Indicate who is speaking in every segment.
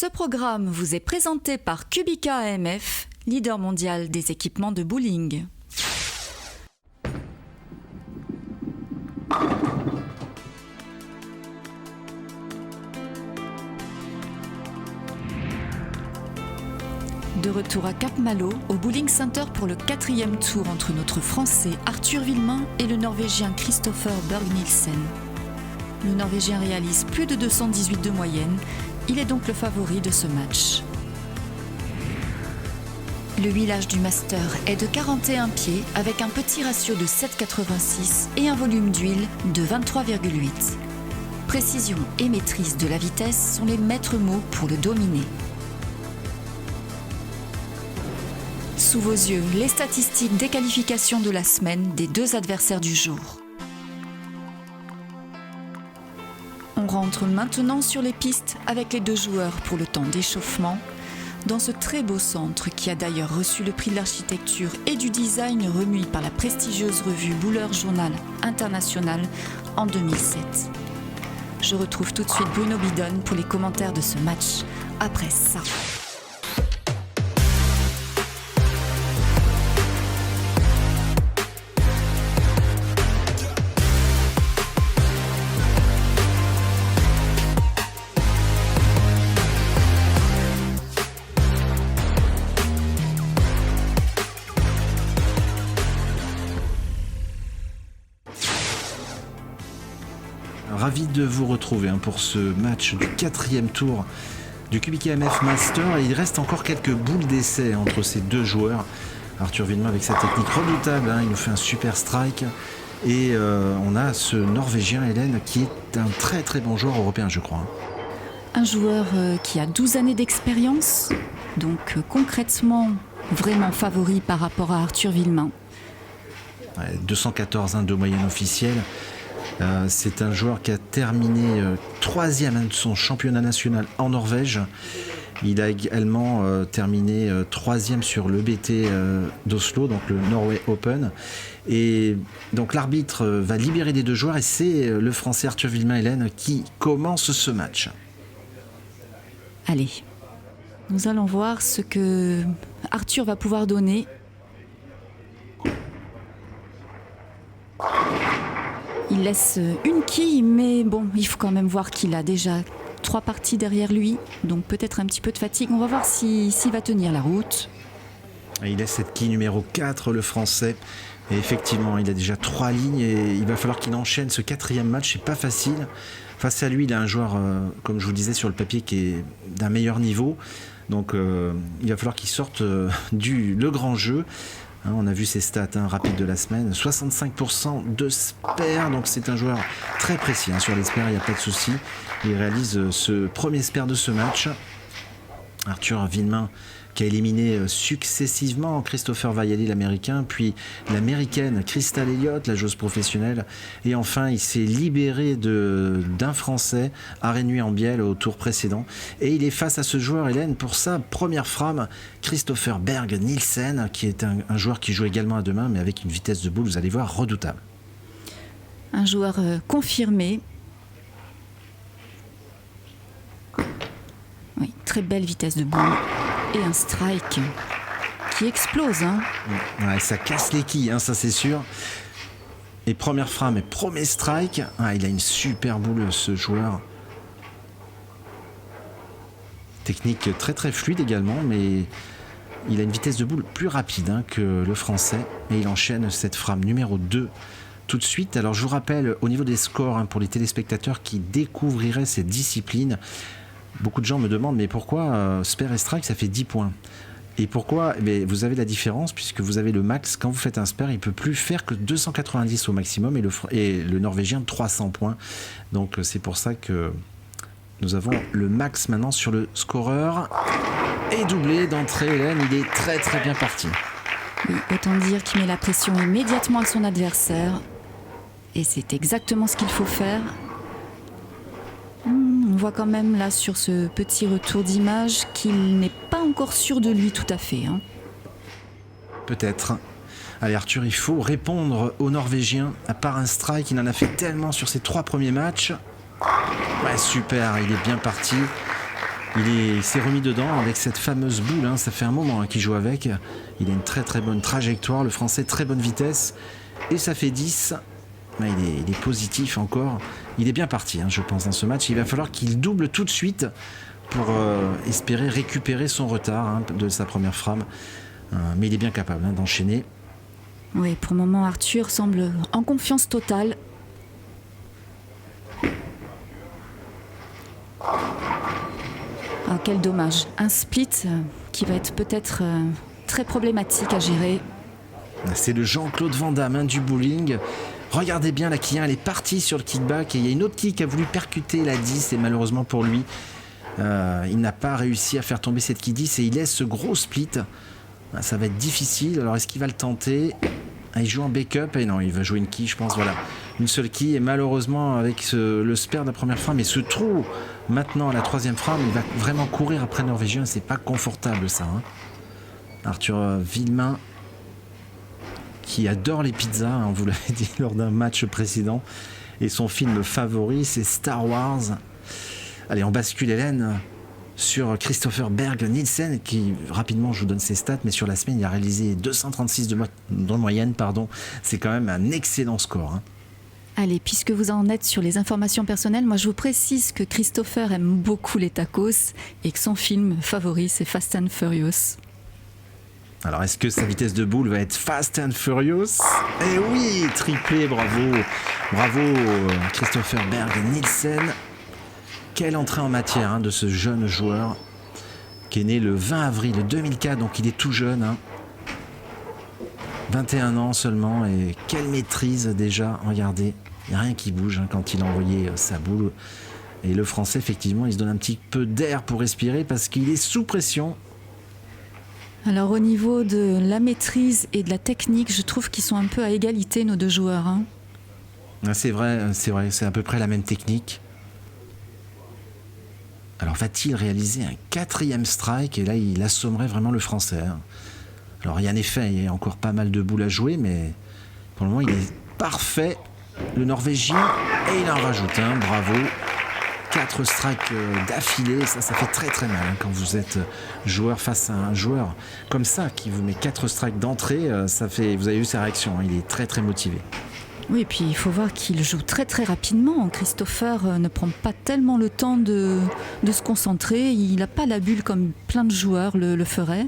Speaker 1: Ce programme vous est présenté par Kubica AMF, leader mondial des équipements de bowling. De retour à Cap-Malo, au Bowling Center pour le 4e tour entre notre Français Arthur Villemain et le Norvégien Kristoffer Berg-Nielsen. Le Norvégien réalise plus de 218 de moyenne, il est donc le favori de ce match. Le huilage du Master est de 41 pieds avec un petit ratio de 7,86 et un volume d'huile de 23,8. Précision et maîtrise de la vitesse sont les maîtres mots pour le dominer. Sous vos yeux, les statistiques des qualifications de la semaine des deux adversaires du jour. On rentre maintenant sur les pistes avec les deux joueurs pour le temps d'échauffement, dans ce très beau centre qui a d'ailleurs reçu le prix de l'architecture et du design remis par la prestigieuse revue Bowler Journal International en 2007. Je retrouve tout de suite Bruno Bidon pour les commentaires de ce match. Après ça...
Speaker 2: Ravi de vous retrouver pour ce match du 4e tour du Kubica AMF Master. Et il reste encore quelques boules d'essai entre ces deux joueurs. Arthur Villemain avec sa technique redoutable, il nous fait un super strike. Et on a ce Norvégien Hélène qui est un très très bon joueur européen, je crois.
Speaker 1: Un joueur qui a 12 années d'expérience, donc concrètement vraiment favori par rapport à Arthur Villemain.
Speaker 2: 214 de moyenne officielle. C'est un joueur qui a terminé 3e de son championnat national en Norvège. Il a également terminé 3e sur le BT d'Oslo, donc le Norway Open. Et donc l'arbitre va libérer les deux joueurs et c'est le Français Arthur Villemain-Hélène qui commence ce match.
Speaker 1: Allez, nous allons voir ce que Arthur va pouvoir donner. Il laisse une quille, mais bon, il faut quand même voir qu'il a déjà 3 parties derrière lui, donc peut-être un petit peu de fatigue. On va voir s'il va tenir la route.
Speaker 2: Et il laisse cette quille numéro 4, le Français. Et effectivement, il a déjà 3 lignes et il va falloir qu'il enchaîne ce 4e match. C'est pas facile. Face à lui, il a un joueur, comme je vous le disais sur le papier, qui est d'un meilleur niveau. Donc il va falloir qu'il sorte le grand jeu. On a vu ses stats rapides de la semaine, 65% de spare, donc c'est un joueur très précis sur les spares, il n'y a pas de souci. Il réalise ce premier spare de ce match. Arthur Villemain qui a éliminé successivement Christopher Vaillalet, l'américain, puis l'américaine Crystal Elliott, la joueuse professionnelle, et enfin il s'est libéré d'un Français, Arénuy Ambiel, au tour précédent, et il est face à ce joueur, Hélène, pour sa première frame, Kristoffer Berg-Nielsen, qui est un joueur qui joue également à deux mains, mais avec une vitesse de boule, vous allez voir, redoutable.
Speaker 1: Un joueur confirmé. Oui, très belle vitesse de boule. Et un strike qui explose.
Speaker 2: Ouais, ça casse les quilles, ça c'est sûr. Et première frame et premier strike. Il a une super boule, ce joueur. Technique très très fluide également, mais il a une vitesse de boule plus rapide que le Français. Et il enchaîne cette frame numéro 2 tout de suite. Alors je vous rappelle, au niveau des scores, pour les téléspectateurs qui découvriraient cette discipline, beaucoup de gens me demandent mais pourquoi spare et strike ça fait 10 points et pourquoi vous avez la différence puisque vous avez le max. Quand vous faites un spare, il ne peut plus faire que 290 au maximum et le Norvégien 300 points, donc c'est pour ça que nous avons le max maintenant sur le scoreur. Et doublé d'entrée, Hélène, il est très très bien parti.
Speaker 1: Oui, autant dire qu'il met la pression immédiatement à son adversaire et c'est exactement ce qu'il faut faire. On voit quand même là sur ce petit retour d'image qu'il n'est pas encore sûr de lui tout à fait.
Speaker 2: Peut-être. Allez Arthur, il faut répondre aux Norvégiens. À part un strike, il en a fait tellement sur ses 3 premiers matchs. Ouais, super, il est bien parti. Il s'est remis dedans avec cette fameuse boule, hein. Ça fait un moment qu'il joue avec. Il a une très très bonne trajectoire, le Français, très bonne vitesse. Et ça fait 10. Il est positif encore. Il est bien parti, hein, je pense, dans ce match. Il va falloir qu'il double tout de suite pour espérer récupérer son retard, hein, de sa première frame. Mais il est bien capable, hein, d'enchaîner.
Speaker 1: Oui, pour le moment, Arthur semble en confiance totale. Ah, quel dommage. Un split qui va être peut-être très problématique à gérer.
Speaker 2: C'est le Jean-Claude Van Damme, hein, du bowling. Regardez bien, la Kylian, elle est partie sur le kickback et il y a une autre qui a voulu percuter la 10 et malheureusement pour lui, il n'a pas réussi à faire tomber cette qui 10 et il laisse ce gros split. Ça va être difficile. Alors est-ce qu'il va le tenter? Il joue en backup et non, il va jouer une quille, je pense. Voilà, une seule quille et malheureusement avec le spare de la première frame et ce trou maintenant à la troisième frame, il va vraiment courir après le Norvégien. C'est pas confortable ça, hein. Arthur Villemain, qui adore les pizzas, hein, on vous l'avait dit lors d'un match précédent, et son film favori c'est Star Wars. Allez, on bascule, Hélène, sur Christopher Berg Nielsen, qui, rapidement, je vous donne ses stats, mais sur la semaine, il a réalisé 236 de moyenne, pardon. C'est quand même un excellent score, hein.
Speaker 1: Allez, puisque vous en êtes sur les informations personnelles, moi je vous précise que Christopher aime beaucoup les tacos et que son film favori c'est Fast and Furious.
Speaker 2: Alors, est-ce que sa vitesse de boule va être Fast and Furious? Eh oui, triplé, bravo. Bravo, Christopher Berg Nielsen. Quelle entrée en matière, hein, de ce jeune joueur qui est né le 20 avril 2004, donc il est tout jeune, hein. 21 ans seulement, et quelle maîtrise déjà, regardez, il n'y a rien qui bouge, hein, quand il a envoyé sa boule. Et le Français, effectivement, il se donne un petit peu d'air pour respirer parce qu'il est sous pression.
Speaker 1: Alors au niveau de la maîtrise et de la technique, je trouve qu'ils sont un peu à égalité, nos deux joueurs, hein.
Speaker 2: C'est vrai, c'est à peu près la même technique. Alors va-t-il réaliser un 4e strike? Et là, il assommerait vraiment le Français, hein. Alors il y a en effet, il y a encore pas mal de boules à jouer, mais pour le moment, il est parfait, le Norvégien, et il en rajoute un, bravo. 4 strikes d'affilée, ça fait très très mal, hein, quand vous êtes joueur face à un joueur comme ça, qui vous met 4 strikes d'entrée, vous avez eu sa réaction, hein, il est très très motivé.
Speaker 1: Oui, et puis il faut voir qu'il joue très très rapidement. Christopher ne prend pas tellement le temps de se concentrer, il n'a pas la bulle comme plein de joueurs le feraient.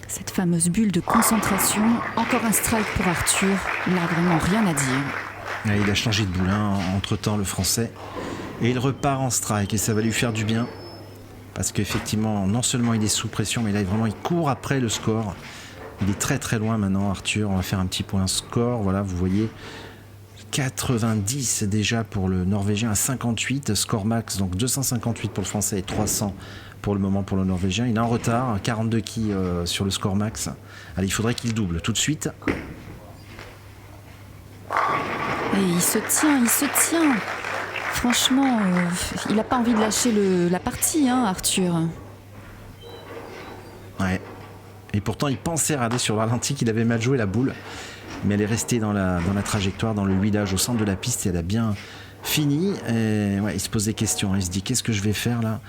Speaker 1: Cette fameuse bulle de concentration, encore un strike pour Arthur, là vraiment rien à dire.
Speaker 2: Il a changé de boule, hein, entre-temps, le Français, et il repart en strike et ça va lui faire du bien parce qu'effectivement, non seulement il est sous pression, mais là vraiment il court après le score. Il est très très loin maintenant, Arthur. On va faire un petit point score, voilà, vous voyez, 90 déjà pour le Norvégien à 58, score max, donc 258 pour le Français et 300 pour le moment pour le Norvégien. Il est en retard, 42 qui sur le score max. Allez, il faudrait qu'il double tout de suite.
Speaker 1: Et il se tient. Franchement, il n'a pas envie de lâcher la partie, hein, Arthur.
Speaker 2: Ouais. Et pourtant, il pensait rater sur le ralenti qu'il avait mal joué la boule. Mais elle est restée dans la trajectoire, dans le huilage au centre de la piste et elle a bien fini. Et ouais, il se pose des questions. Il se dit, qu'est-ce que je vais faire là?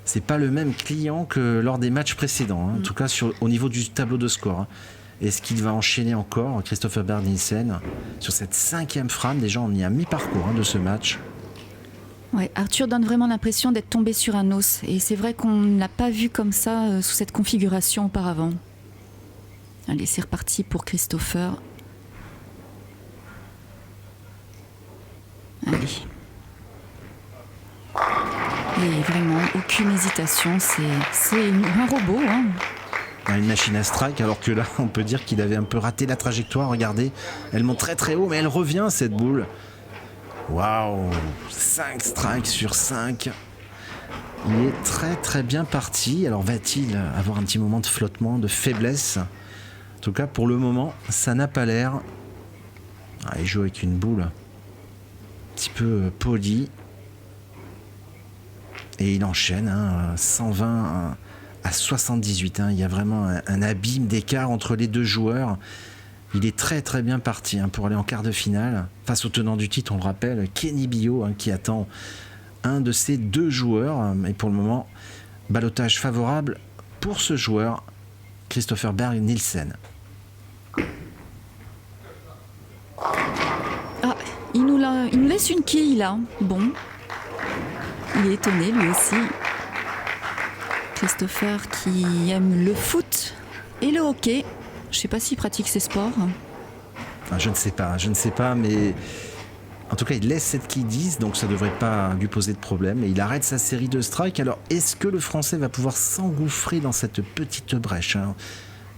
Speaker 2: C'est pas le même client que lors des matchs précédents, hein. En tout cas au niveau du tableau de score, hein. Est-ce qu'il va enchaîner encore, Christopher Berg Nielsen, sur cette 5e frame? Déjà, on y a mi-parcours, hein, de ce match.
Speaker 1: Ouais, Arthur donne vraiment l'impression d'être tombé sur un os. Et c'est vrai qu'on ne l'a pas vu comme ça sous cette configuration auparavant. Allez, c'est reparti pour Christopher. Allez. Et vraiment, aucune hésitation. C'est un robot, hein.
Speaker 2: Une machine à strike, alors que là, on peut dire qu'il avait un peu raté la trajectoire. Regardez, elle monte très très haut, mais elle revient, cette boule. Waouh, 5 strikes sur 5. Il est très très bien parti. Alors va-t-il avoir un petit moment de flottement, de faiblesse? En tout cas, pour le moment, ça n'a pas l'air. Il joue avec une boule un petit peu polie. Et il enchaîne, hein, 120 à 78. Hein. Il y a vraiment un abîme d'écart entre les deux joueurs. Il est très très bien parti, hein, pour aller en quart de finale face au tenant du titre, on le rappelle, Kenny Bio, hein, qui attend un de ces deux joueurs. Et pour le moment, ballottage favorable pour ce joueur, Christopher Berg Nielsen.
Speaker 1: Ah, il nous laisse une quille là. Bon, il est étonné lui aussi. Christopher qui aime le foot et le hockey. Je ne sais pas s'il pratique ces sports.
Speaker 2: Je ne sais pas, mais en tout cas, il laisse cette quille 10, donc ça ne devrait pas lui poser de problème. Et il arrête sa série de strikes. Alors, est-ce que le Français va pouvoir s'engouffrer dans cette petite brèche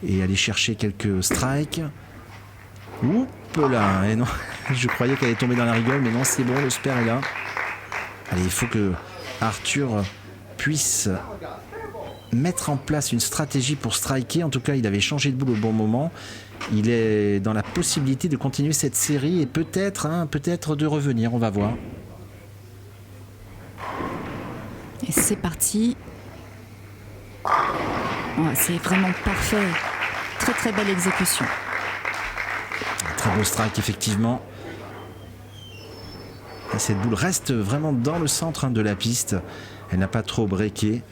Speaker 2: et aller chercher quelques strikes? Oups là, et non, je croyais qu'elle allait tomber dans la rigole, mais non, c'est bon, le spare est là. Allez, il faut que Arthur puisse mettre en place une stratégie pour striker. En tout cas, il avait changé de boule au bon moment. Il est dans la possibilité de continuer cette série et peut-être de revenir, on va voir.
Speaker 1: Et c'est parti. Ouais, c'est vraiment parfait. Très très belle exécution.
Speaker 2: Un très beau strike, effectivement. Et cette boule reste vraiment dans le centre de la piste. Elle n'a pas trop breaké.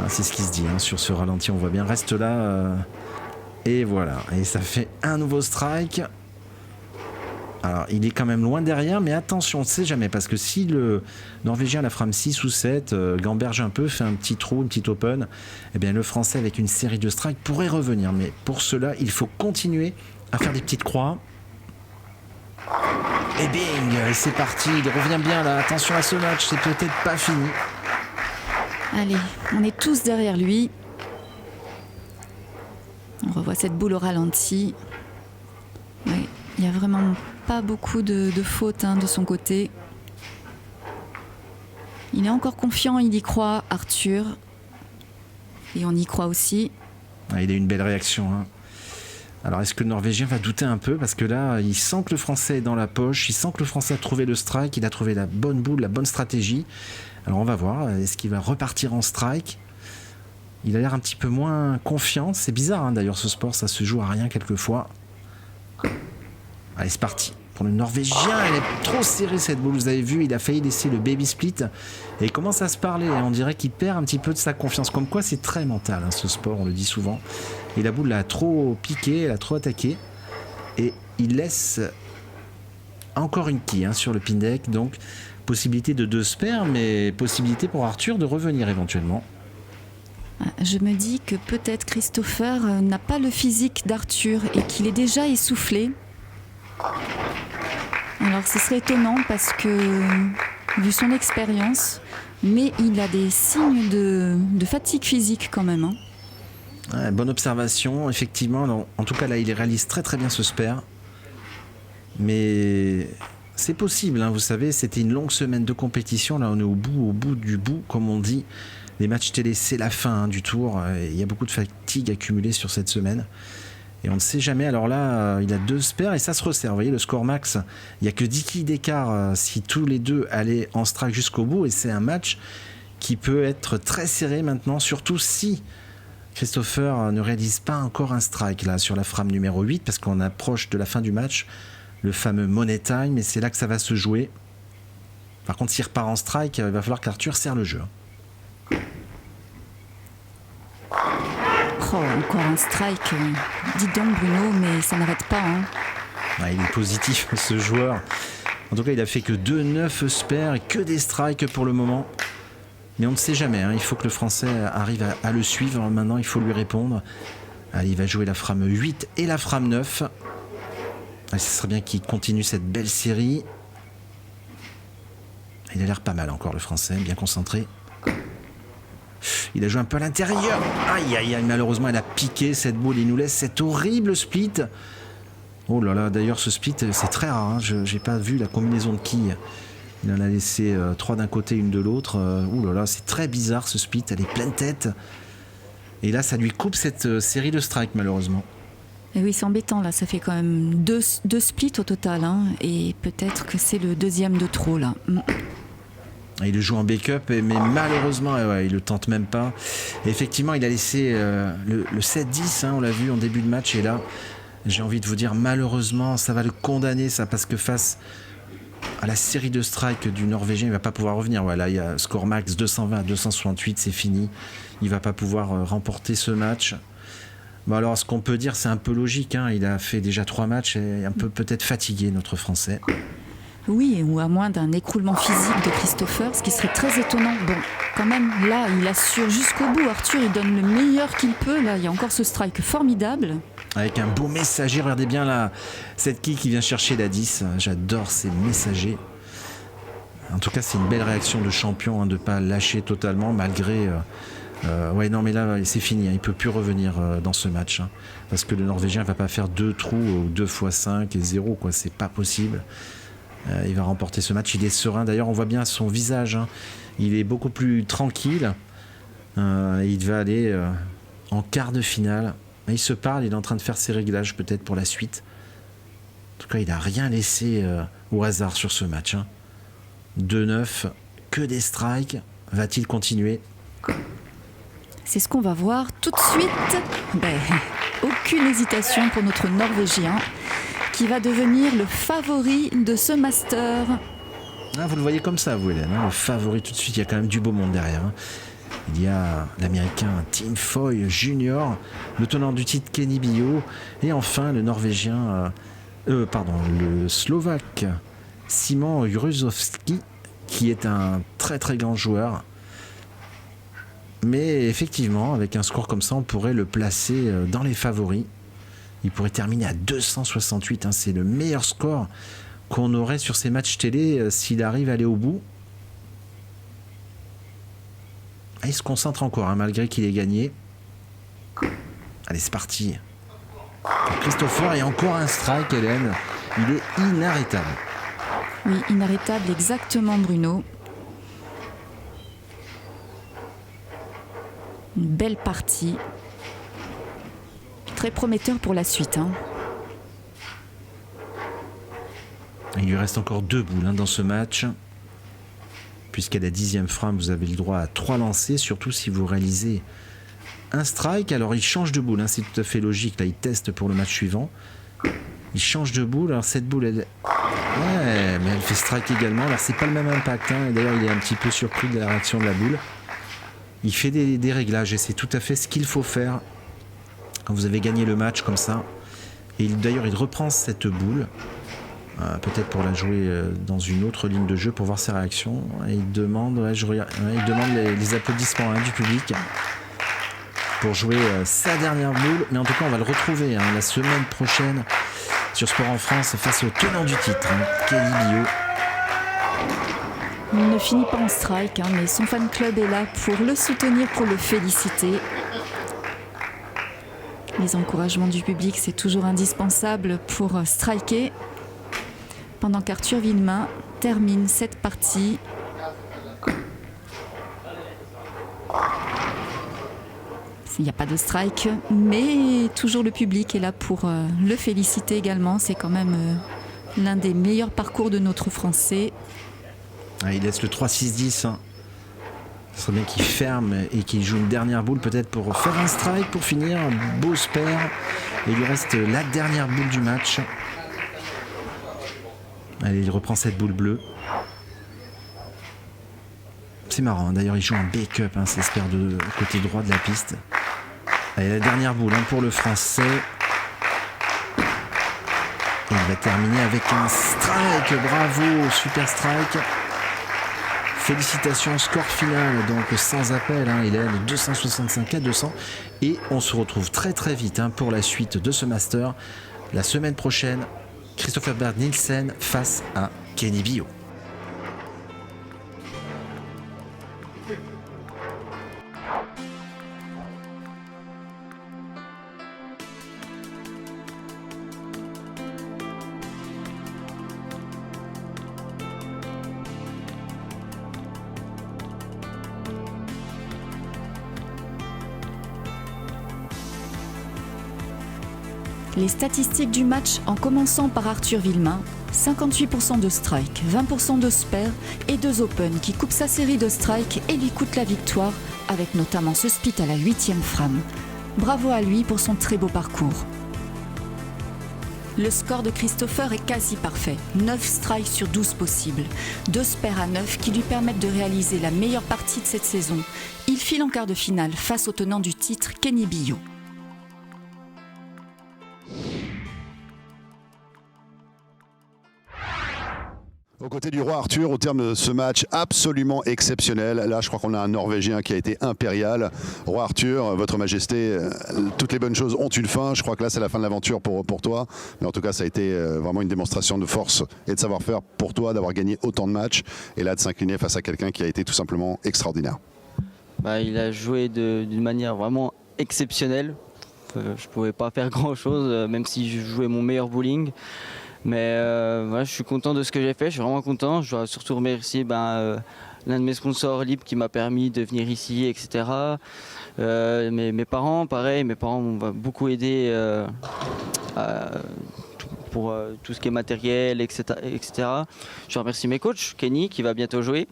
Speaker 2: C'est ce qui se dit sur ce ralenti, on voit bien. Reste là. Et voilà. Et ça fait un nouveau strike. Alors, il est quand même loin derrière, mais attention, on ne sait jamais. Parce que si le Norvégien la frame 6 ou 7, gamberge un peu, fait un petit trou, une petite open, eh bien, le Français, avec une série de strikes, pourrait revenir. Mais pour cela, il faut continuer à faire des petites croix. Et bing, c'est parti. Il revient bien là. Attention à ce match, c'est peut-être pas fini.
Speaker 1: Allez, on est tous derrière lui. On revoit cette boule au ralenti. Oui, il n'y a vraiment pas beaucoup de fautes de son côté. Il est encore confiant, il y croit, Arthur. Et on y croit aussi.
Speaker 2: Il a une belle réaction. Alors, est-ce que le Norvégien va douter un peu? Parce que là, il sent que le Français est dans la poche. Il sent que le Français a trouvé le strike. Il a trouvé la bonne boule, la bonne stratégie. Alors, on va voir. Est-ce qu'il va repartir en strike? Il a l'air un petit peu moins confiant. C'est bizarre, d'ailleurs, ce sport. Ça se joue à rien quelquefois. Allez, c'est parti. Pour le Norvégien, elle est trop serrée, cette boule. Vous avez vu, il a failli laisser le baby split. Et il commence à se parler. On dirait qu'il perd un petit peu de sa confiance. Comme quoi, c'est très mental, ce sport. On le dit souvent. Et la boule l'a trop piqué. Elle a trop attaqué. Et il laisse encore une quille sur le pin deck. Donc, possibilité de 2 spares, mais possibilité pour Arthur de revenir éventuellement.
Speaker 1: Je me dis que peut-être Christopher n'a pas le physique d'Arthur et qu'il est déjà essoufflé. Alors ce serait étonnant parce que, vu son expérience, mais il a des signes de fatigue physique quand même.
Speaker 2: Ouais, bonne observation, effectivement. Alors, en tout cas là, il réalise très très bien ce spare. Mais c'est possible, vous savez, c'était une longue semaine de compétition. Là, on est au bout du bout, comme on dit. Les matchs télé, c'est la fin du tour. Il y a beaucoup de fatigue accumulée sur cette semaine. Et on ne sait jamais. Alors là, il a 2 spares et ça se resserre. Vous voyez, le score max, il n'y a que 10 quilles d'écart si tous les deux allaient en strike jusqu'au bout. Et c'est un match qui peut être très serré maintenant, surtout si Christopher ne réalise pas encore un strike là, sur la frame numéro 8, parce qu'on approche de la fin du match, le fameux money time, et c'est là que ça va se jouer. Par contre, s'il repart en strike, il va falloir qu'Arthur serre le jeu.
Speaker 1: Oh, encore un strike. Dites donc Bruno, mais ça n'arrête pas.
Speaker 2: Il est positif ce joueur. En tout cas, il a fait que 2-9 spares et que des strikes pour le moment. Mais on ne sait jamais. Il faut que le Français arrive à le suivre. Maintenant, il faut lui répondre. Allez, il va jouer la frame 8 et la frame 9. Ce serait bien qu'il continue cette belle série. Il a l'air pas mal encore, le Français, bien concentré. Il a joué un peu à l'intérieur. Aïe, aïe, aïe, malheureusement, elle a piqué cette boule. Il nous laisse cet horrible split. Oh là là, d'ailleurs, ce split, c'est très rare. Je n'ai pas vu la combinaison de quilles. Il en a laissé 3 d'un côté, 1 de l'autre. Oh là là, c'est très bizarre, ce split. Elle est pleine tête. Et là, ça lui coupe cette série de strikes, malheureusement.
Speaker 1: Et oui, c'est embêtant, là. Ça fait quand même 2 splits au total. Et peut-être que c'est le deuxième de trop, là.
Speaker 2: Il le joue en backup, mais malheureusement, il le tente même pas. Et effectivement, il a laissé le 7-10, on l'a vu en début de match. Et là, j'ai envie de vous dire, malheureusement, ça va le condamner, ça, parce que face à la série de strikes du Norvégien, il ne va pas pouvoir revenir. Voilà, il y a score max 220 à 268, c'est fini. Il ne va pas pouvoir remporter ce match. Bon, alors, ce qu'on peut dire, c'est un peu logique. Hein. Il a fait déjà 3 matchs et un peu peut-être fatigué, notre Français.
Speaker 1: Oui, ou à moins d'un écroulement physique de Christopher, ce qui serait très étonnant. Bon, quand même, là, il assure jusqu'au bout. Arthur, il donne le meilleur qu'il peut. Là, il y a encore ce strike formidable.
Speaker 2: Avec un beau messager, regardez bien là, cette quille qui vient chercher la 10. J'adore ces messagers. En tout cas, c'est une belle réaction de champion, hein, de ne pas lâcher totalement, malgré... ouais, non, mais là, c'est fini. Hein, il ne peut plus revenir dans ce match. Hein, parce que le Norvégien ne va pas faire 2 trous ou 2 x 5 et 0. Quoi, c'est pas possible. Il va remporter ce match. Il est serein. D'ailleurs, on voit bien son visage. Hein. Il est beaucoup plus tranquille. Il va aller en quart de finale. Il se parle. Il est en train de faire ses réglages peut-être pour la suite. En tout cas, il n'a rien laissé au hasard sur ce match. Hein. 2-9. Que des strikes. Va-t-il continuer ?
Speaker 1: C'est ce qu'on va voir tout de suite. Aucune hésitation pour notre Norvégien, qui va devenir le favori de ce master.
Speaker 2: Ah, vous le voyez comme ça, vous, Hélène, hein, le favori tout de suite. Il y a quand même du beau monde derrière. Hein. Il y a l'Américain Tim Foy Jr., le tenant du titre Kenny Bio, et enfin le Norvégien, le Slovaque Simon Gruzowski, qui est un très très grand joueur. Mais effectivement, avec un score comme ça, on pourrait le placer dans les favoris. Il pourrait terminer à 268. Hein, c'est le meilleur score qu'on aurait sur ces matchs télé s'il arrive à aller au bout. Ah, il se concentre encore, hein, malgré qu'il ait gagné. Allez, c'est parti. Christopher, et encore un strike, Hélène. Il est inarrêtable.
Speaker 1: Oui, inarrêtable, exactement, Bruno. Une belle partie. Très prometteur pour la suite. Hein.
Speaker 2: Il lui reste encore 2 boules dans ce match. Puisqu'à la 10e frame, vous avez le droit à 3 lancers, surtout si vous réalisez un strike. Alors il change de boule, hein, c'est tout à fait logique. Là, il teste pour le match suivant. Il change de boule. Alors cette boule, ouais, mais elle fait strike également. Alors c'est pas le même impact. Hein. D'ailleurs, il est un petit peu surpris de la réaction de la boule. Il fait des réglages et c'est tout à fait ce qu'il faut faire quand vous avez gagné le match comme ça. Et d'ailleurs, il reprend cette boule, peut-être pour la jouer dans une autre ligne de jeu pour voir ses réactions. Et il demande, il demande les applaudissements, hein, du public pour jouer sa dernière boule. Mais en tout cas, on va le retrouver, hein, la semaine prochaine sur Sport en France face au tenant du titre, hein, Kenny Bio.
Speaker 1: Il ne finit pas en strike, hein, mais son fan club est là pour le soutenir, pour le féliciter. Les encouragements du public, c'est toujours indispensable pour striker. Pendant qu'Arthur Villemain termine cette partie. Il n'y a pas de strike, mais toujours le public est là pour le féliciter également. C'est quand même l'un des meilleurs parcours de notre Français.
Speaker 2: Ah, il laisse le 3-6-10. Hein. Ce serait bien qu'il ferme et qu'il joue une dernière boule, peut-être pour faire un strike, pour finir. Un beau spare. Et il lui reste la dernière boule du match. Allez, il reprend cette boule bleue. C'est marrant, hein. D'ailleurs il joue un bake-up, hein, c'est spare de côté droit de la piste. Allez, la dernière boule, hein, pour le Français. Et il va terminer avec un strike. Bravo, super strike. Félicitations, score final, donc sans appel, hein, il est de 265 à 200. Et on se retrouve très très vite, hein, pour la suite de ce master. La semaine prochaine, Christopher Berg Nielsen face à Kenny Bio.
Speaker 1: Les statistiques du match en commençant par Arthur Villemain, 58% de strike, 20% de spare et 2 open qui coupent sa série de strike et lui coûtent la victoire avec notamment ce split à la 8e frame. Bravo à lui pour son très beau parcours. Le score de Christopher est quasi parfait, 9 strikes sur 12 possibles, 2 spares à 9 qui lui permettent de réaliser la meilleure partie de cette saison. Il file en quart de finale face au tenant du titre, Kenny Billow.
Speaker 3: Aux côtés du roi Arthur, au terme de ce match absolument exceptionnel, là je crois qu'on a un Norvégien qui a été impérial. Roi Arthur, votre majesté, toutes les bonnes choses ont une fin. Je crois que là c'est la fin de l'aventure pour toi. Mais en tout cas ça a été vraiment une démonstration de force et de savoir-faire pour toi d'avoir gagné autant de matchs. Et là de s'incliner face à quelqu'un qui a été tout simplement extraordinaire.
Speaker 4: Il a joué d'une manière vraiment exceptionnelle. Je ne pouvais pas faire grand chose, même si je jouais mon meilleur bowling. Mais voilà, je suis content de ce que j'ai fait, je suis vraiment content. Je dois surtout remercier l'un de mes sponsors Lip qui m'a permis de venir ici, etc. Mes parents, pareil, mes parents m'ont beaucoup aidé pour tout ce qui est matériel, etc., etc. Je remercie mes coachs, Kenny qui va bientôt jouer,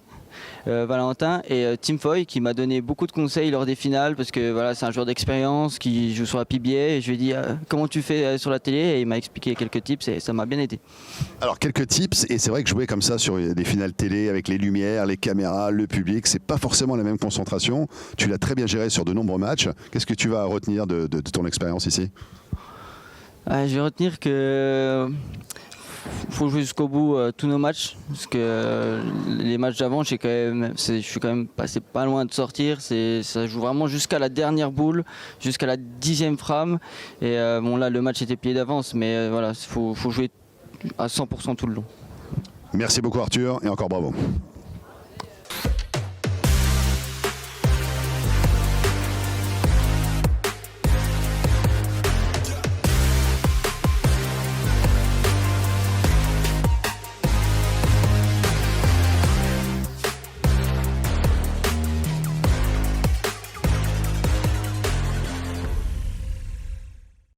Speaker 4: Valentin et Tim Foy qui m'a donné beaucoup de conseils lors des finales parce que voilà, c'est un joueur d'expérience qui joue sur la PBA et je lui ai dit comment tu fais sur la télé et il m'a expliqué quelques tips et ça m'a bien aidé.
Speaker 3: Alors quelques tips, et c'est vrai que jouer comme ça sur des finales télé avec les lumières, les caméras, le public, c'est pas forcément la même concentration. Tu l'as très bien géré sur de nombreux matchs. Qu'est-ce que tu vas retenir de ton expérience ici?
Speaker 4: Je vais retenir que faut jouer jusqu'au bout tous nos matchs parce que les matchs d'avant je suis quand même passé pas loin de sortir, ça joue vraiment jusqu'à la dernière boule, jusqu'à la 10e frame et bon là le match était plié d'avance mais voilà, faut jouer à 100% tout le long.
Speaker 3: Merci beaucoup Arthur et encore bravo.